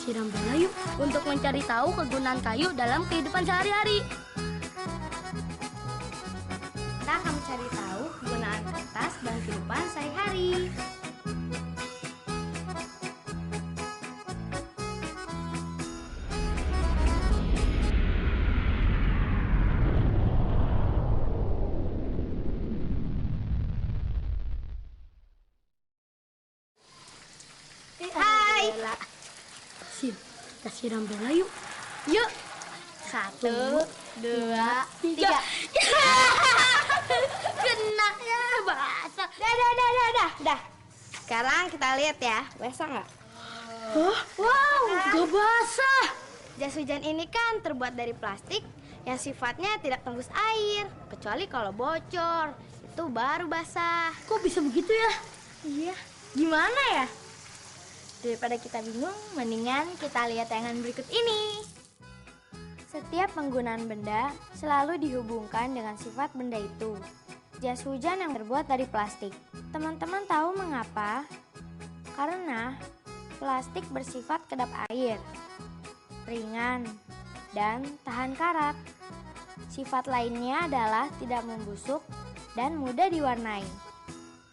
Siram bola yuk untuk mencari tahu kegunaan kayu dalam kehidupan sehari-hari. Kita akan mencari tahu kegunaan kertas dalam kehidupan sehari-hari. Hai. Kita siram bola yuk. Yuk. 1, 2, 3. Kena ya, basah. Dah. Sekarang kita lihat ya, basah nggak? Wow, gak basah. Jas hujan ini kan terbuat dari plastik yang sifatnya tidak tembus air, kecuali kalau bocor. Itu baru basah. Kok bisa begitu ya? Iya. Gimana ya? Daripada kita bingung, mendingan kita lihat tayangan berikut ini. Setiap penggunaan benda selalu dihubungkan dengan sifat benda itu. Jas hujan yang terbuat dari plastik. Teman-teman tahu mengapa? Karena plastik bersifat kedap air, ringan, dan tahan karat. Sifat lainnya adalah tidak membusuk dan mudah diwarnai.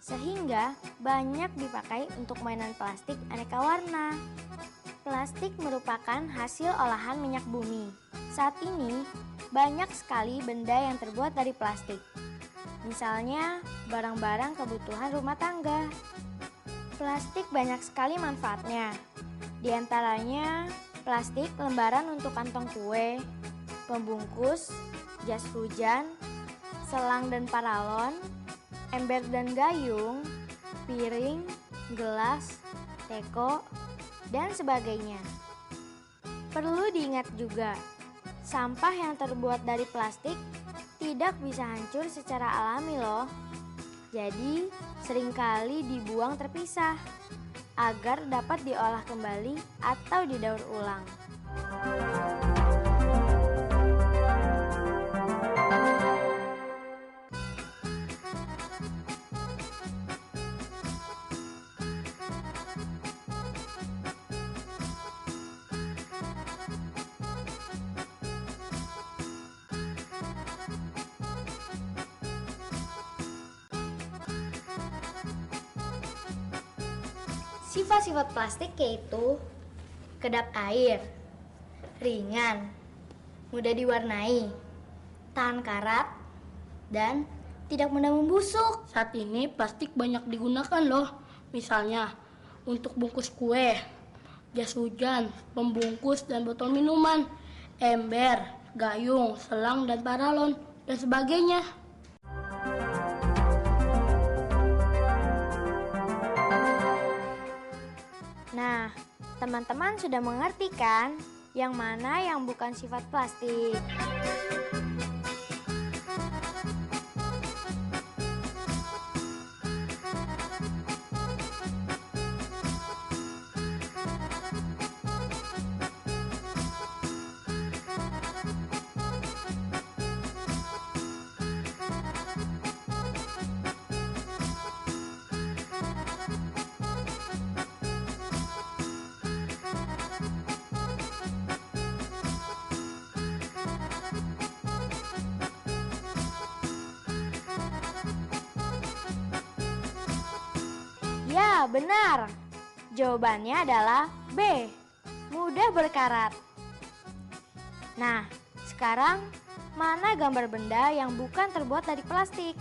Sehingga banyak dipakai untuk mainan plastik aneka warna. Plastik merupakan hasil olahan minyak bumi. Saat ini, banyak sekali benda yang terbuat dari plastik. Misalnya, barang-barang kebutuhan rumah tangga. Plastik banyak sekali manfaatnya. Di antaranya, plastik lembaran untuk kantong kue, pembungkus, jas hujan, selang dan paralon, ember dan gayung, piring, gelas, teko, dan sebagainya. Perlu diingat juga, sampah yang terbuat dari plastik tidak bisa hancur secara alami loh. Jadi, seringkali dibuang terpisah agar dapat diolah kembali atau didaur ulang. Sifat-sifat plastik yaitu kedap air, ringan, mudah diwarnai, tahan karat, dan tidak mudah membusuk. Saat ini plastik banyak digunakan loh. Misalnya untuk bungkus kue, jas hujan, pembungkus dan botol minuman, ember, gayung, selang dan paralon, dan sebagainya. Nah, teman-teman sudah mengerti kan yang mana yang bukan sifat plastik? Ya, benar. Jawabannya adalah B. mudah berkarat. Nah, sekarang mana gambar benda yang bukan terbuat dari plastik?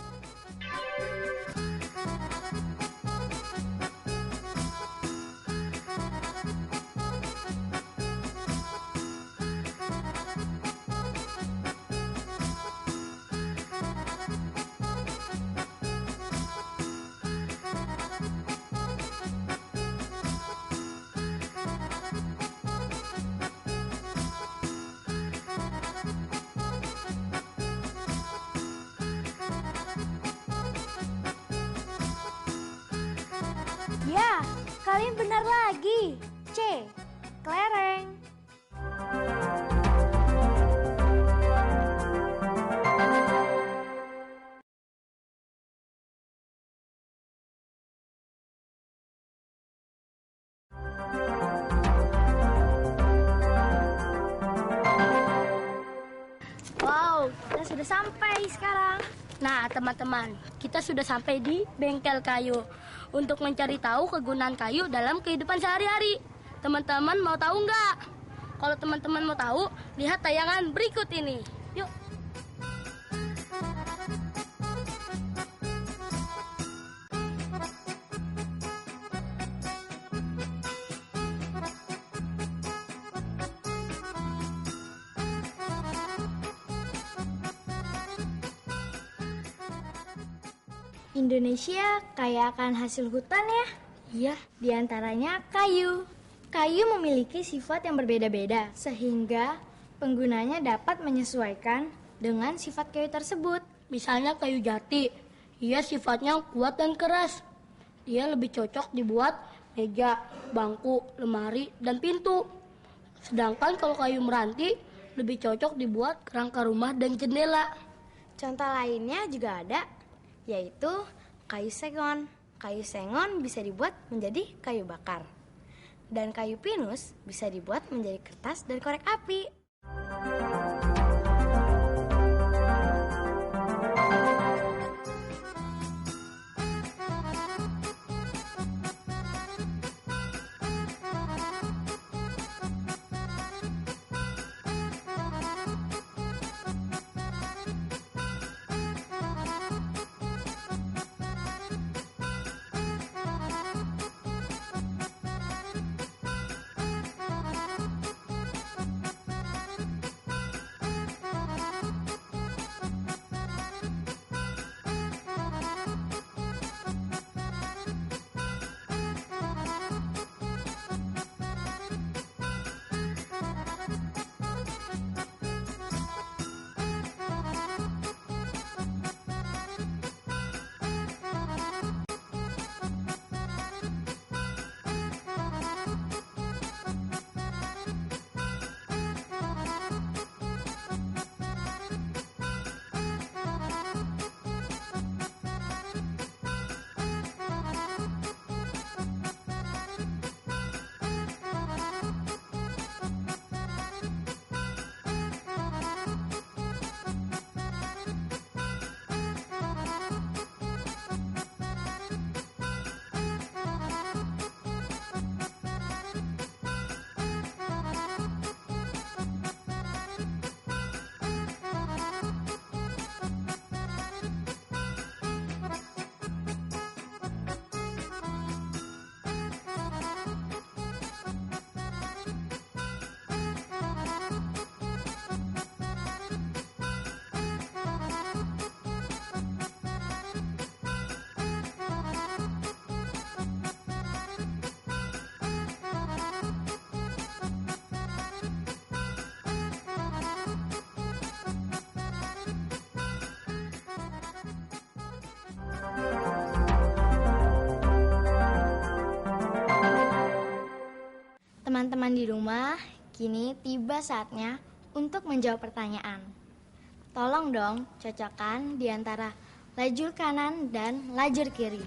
Ya, kalian benar lagi. C. Kelereng. Wow, kita sudah sampai sekarang. Nah, teman-teman, kita sudah sampai di bengkel kayu untuk mencari tahu kegunaan kayu dalam kehidupan sehari-hari. Teman-teman mau tahu nggak? Kalau teman-teman mau tahu, lihat tayangan berikut ini. Yuk. Indonesia kaya akan hasil hutan ya. Iya. Di antaranya kayu. Kayu memiliki sifat yang berbeda-beda sehingga penggunanya dapat menyesuaikan dengan sifat kayu tersebut. Misalnya kayu jati, ia sifatnya kuat dan keras. Dia lebih cocok dibuat meja, bangku, lemari, dan pintu. Sedangkan kalau kayu meranti, lebih cocok dibuat kerangka rumah dan jendela. Contoh lainnya juga ada, yaitu kayu sengon. Kayu sengon bisa dibuat menjadi kayu bakar. Dan kayu pinus bisa dibuat menjadi kertas dan korek api. Teman-teman di rumah, kini tiba saatnya untuk menjawab pertanyaan. Tolong dong cocokkan di antara lajur kanan dan lajur kiri.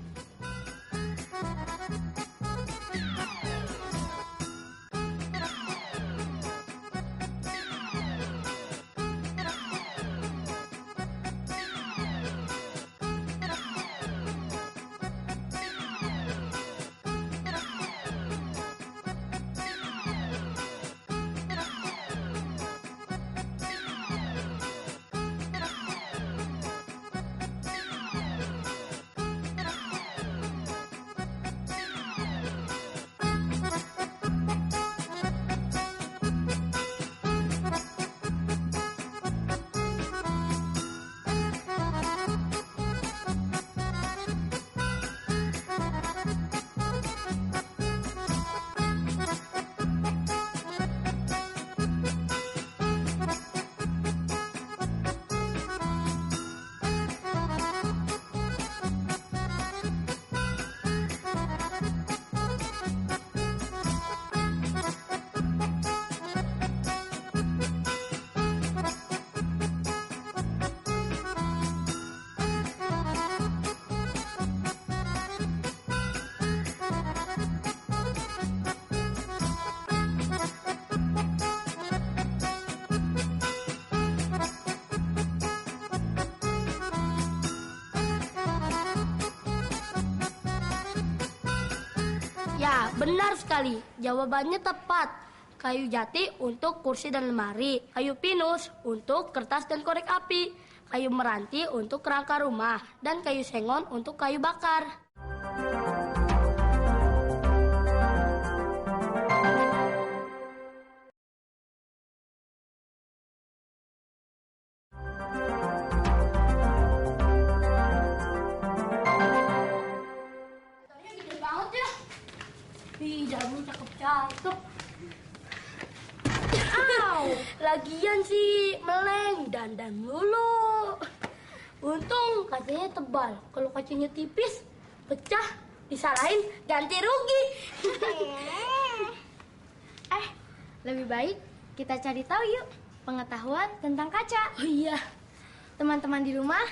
Ya, benar sekali. Jawabannya tepat. Kayu jati untuk kursi dan lemari. Kayu pinus untuk kertas dan korek api. Kayu meranti untuk kerangka rumah. Dan kayu sengon untuk kayu bakar. Gede banget ya. Ih, dalamnya cakep-cakep. Lagian sih meleng dandan mulu. Untung kacanya tebal. Kalau kacanya tipis, pecah, disalahin ganti rugi. Lebih baik kita cari tahu yuk pengetahuan tentang kaca. Oh iya. Teman-teman di rumah,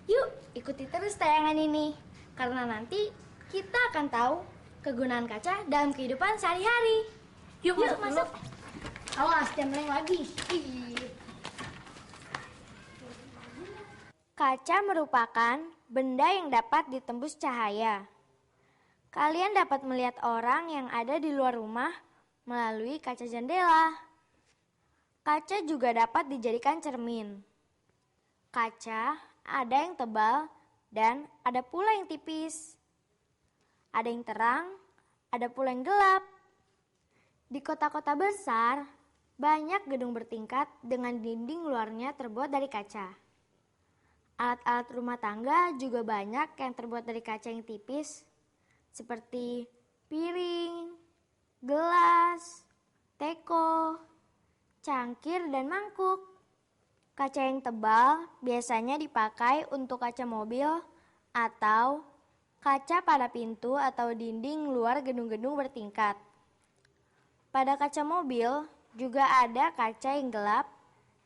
yuk ikuti terus tayangan ini. Karena nanti kita akan tahu kegunaan kaca dalam kehidupan sehari-hari. Yuk masuk. Awas, jangan meleng lagi. Kaca merupakan benda yang dapat ditembus cahaya. Kalian dapat melihat orang yang ada di luar rumah melalui kaca jendela. Kaca juga dapat dijadikan cermin. Kaca ada yang tebal dan ada pula yang tipis. Ada yang terang, ada pula yang gelap. Di kota-kota besar, banyak gedung bertingkat dengan dinding luarnya terbuat dari kaca. Alat-alat rumah tangga juga banyak yang terbuat dari kaca yang tipis, seperti piring, gelas, teko, cangkir, dan mangkuk. Kaca yang tebal biasanya dipakai untuk kaca mobil atau kaca pada pintu atau dinding luar gedung-gedung bertingkat. Pada kaca mobil juga ada kaca yang gelap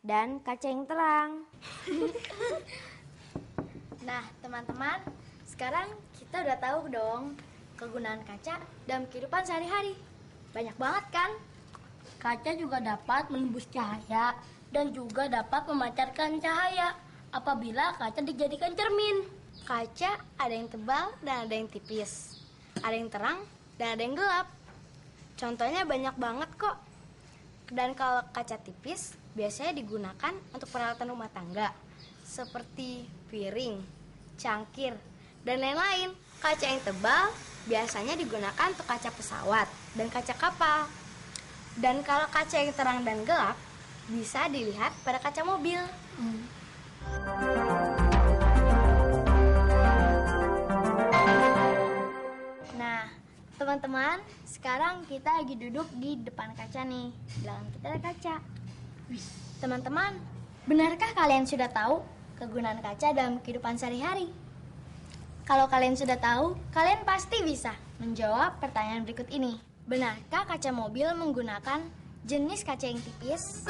dan kaca yang terang. Nah, teman-teman, sekarang kita udah tahu dong kegunaan kaca dalam kehidupan sehari-hari. Banyak banget kan? Kaca juga dapat menembus cahaya dan juga dapat memancarkan cahaya apabila kaca dijadikan cermin. Kaca ada yang tebal dan ada yang tipis. Ada yang terang dan ada yang gelap. Contohnya banyak banget kok. Dan kalau kaca tipis biasanya digunakan untuk peralatan rumah tangga seperti piring, cangkir, dan lain-lain. Kaca yang tebal biasanya digunakan untuk kaca pesawat dan kaca kapal. Dan kalau kaca yang terang dan gelap bisa dilihat pada kaca mobil. Nah, teman-teman, sekarang kita lagi duduk di depan kaca nih. Belakang kita ada kaca. Teman-teman, benarkah kalian sudah tahu kegunaan kaca dalam kehidupan sehari-hari? Kalau kalian sudah tahu, kalian pasti bisa menjawab pertanyaan berikut ini. Benarkah kaca mobil menggunakan jenis kaca yang tipis?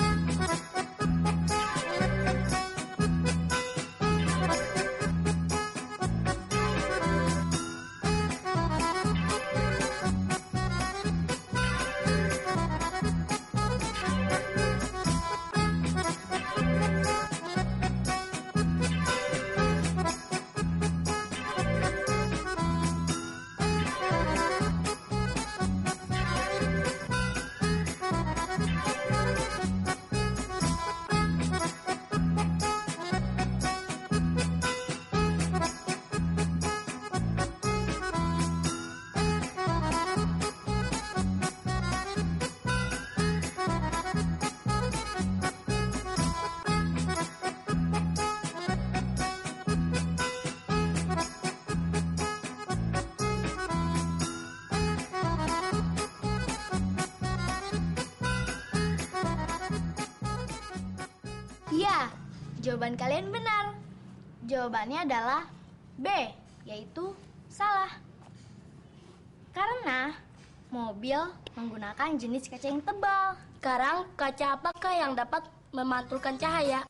Ya, jawaban kalian benar. Jawabannya adalah B, yaitu salah. Karena mobil menggunakan jenis kaca yang tebal. Sekarang kaca apakah yang dapat memantulkan cahaya?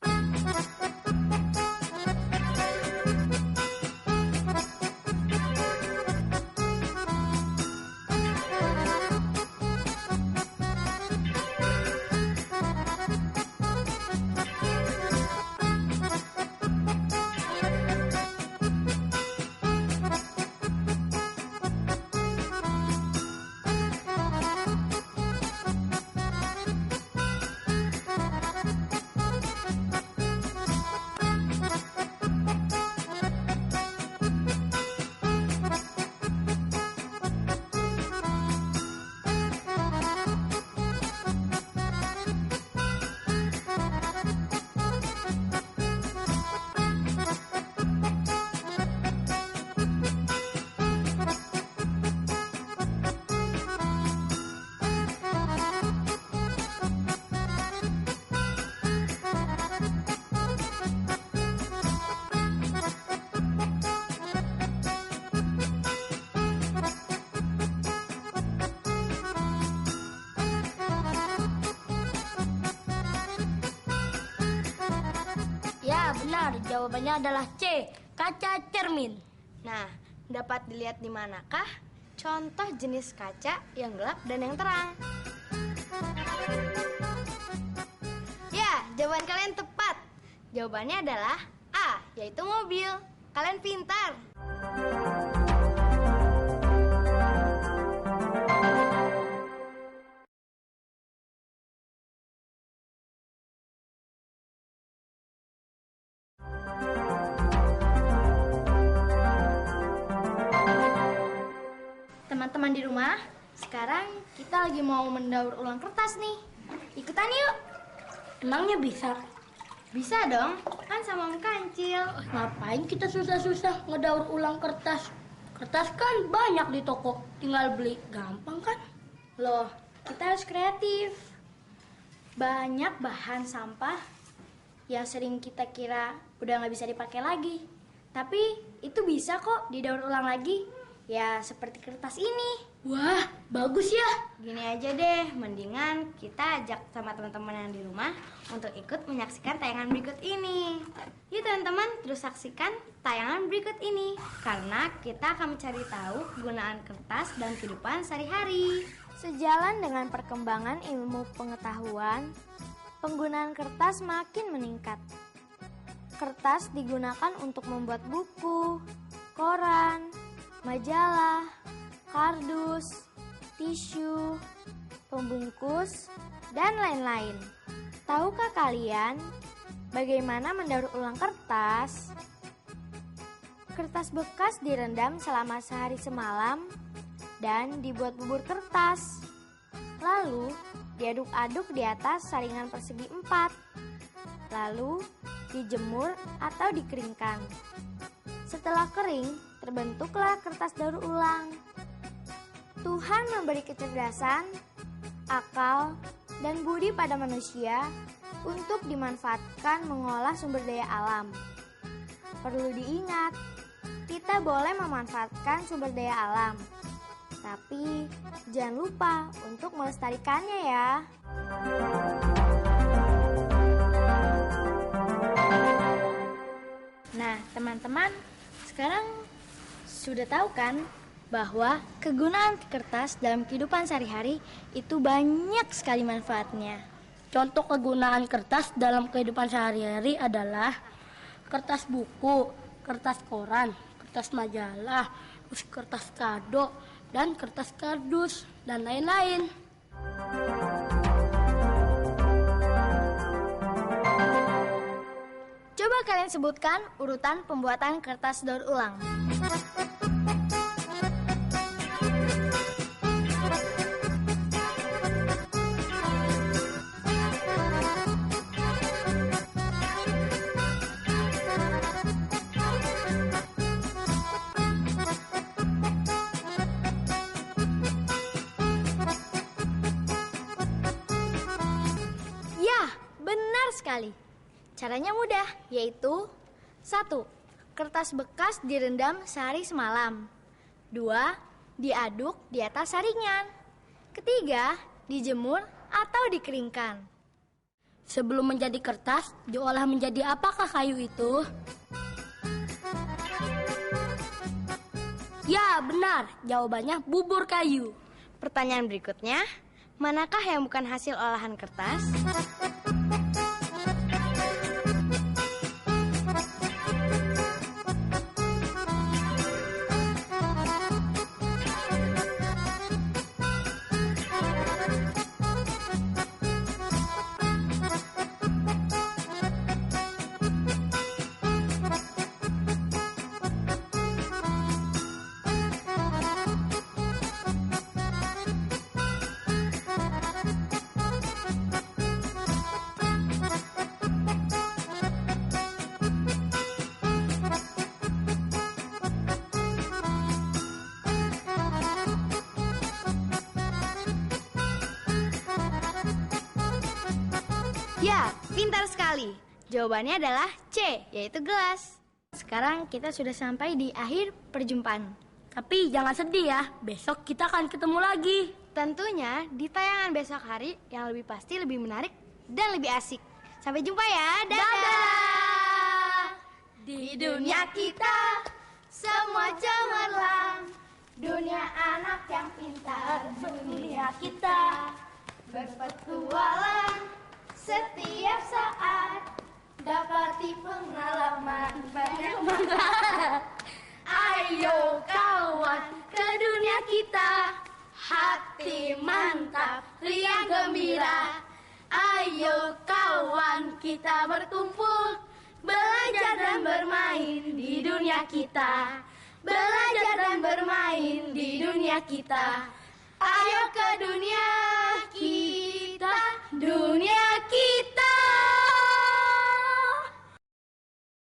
benar. Jawabannya adalah C, kaca cermin. Nah, dapat dilihat di manakah contoh jenis kaca yang gelap dan yang terang? Ya, jawaban kalian tepat. Jawabannya adalah A, yaitu mobil. Kalian pintar. Teman-teman di rumah, sekarang kita lagi mau mendaur ulang kertas nih. Ikutan yuk. Emangnya bisa? Bisa dong, kan sama Om Kancil. Ngapain kita susah-susah ngedaur ulang kertas? Kertas kan banyak di toko, tinggal beli. Gampang kan? Loh, kita harus kreatif. Banyak bahan sampah yang sering kita kira udah nggak bisa dipakai lagi. Tapi itu bisa kok didaur ulang lagi. Ya, seperti kertas ini. Wah, bagus ya. Gini aja deh, mendingan kita ajak sama teman-teman yang di rumah untuk ikut menyaksikan tayangan berikut ini. Yuk teman-teman, terus saksikan tayangan berikut ini. Karena kita akan mencari tahu kegunaan kertas dalam kehidupan sehari-hari. Sejalan dengan perkembangan ilmu pengetahuan, penggunaan kertas makin meningkat. Kertas digunakan untuk membuat buku, koran, majalah, kardus, tisu, pembungkus, dan lain-lain. Tahukah kalian bagaimana mendaur ulang kertas? Kertas bekas direndam selama sehari semalam dan dibuat bubur kertas. Lalu diaduk-aduk di atas saringan persegi 4. Lalu dijemur atau dikeringkan. Setelah kering, terbentuklah kertas daur ulang. Tuhan memberi kecerdasan, akal, dan budi pada manusia untuk dimanfaatkan mengolah sumber daya alam. Perlu diingat, kita boleh memanfaatkan sumber daya alam, tapi jangan lupa untuk melestarikannya ya. Nah, teman-teman, sekarang sudah tahu kan bahwa kegunaan kertas dalam kehidupan sehari-hari itu banyak sekali manfaatnya. Contoh kegunaan kertas dalam kehidupan sehari-hari adalah kertas buku, kertas koran, kertas majalah, terus kertas kado, dan kertas kardus, dan lain-lain. Coba kalian sebutkan urutan pembuatan kertas daur ulang. Ya, benar sekali. Caranya mudah, yaitu 1. Kertas bekas direndam sehari semalam. 2. Diaduk di atas saringan. 3. Dijemur atau dikeringkan. Sebelum menjadi kertas, diolah menjadi apakah kayu itu? Ya, benar. Jawabannya bubur kayu. Pertanyaan berikutnya, manakah yang bukan hasil olahan kertas? Ya, pintar sekali. Jawabannya adalah C, yaitu gelas. Sekarang kita sudah sampai di akhir perjumpaan. Tapi jangan sedih ya, besok kita akan ketemu lagi. Tentunya di tayangan besok hari yang lebih pasti lebih menarik dan lebih asik. Sampai jumpa ya, dadah! Di dunia kita semua cemerlang, dunia anak yang pintar, dunia kita berpetualang setiap saat, dapati pengalaman banyak manfaat. Ayo kawan ke dunia kita, hati mantap, riang gembira. Ayo kawan kita berkumpul, belajar dan bermain di dunia kita. Belajar dan bermain di dunia kita. Ayo ke dunia kita, dunia kita.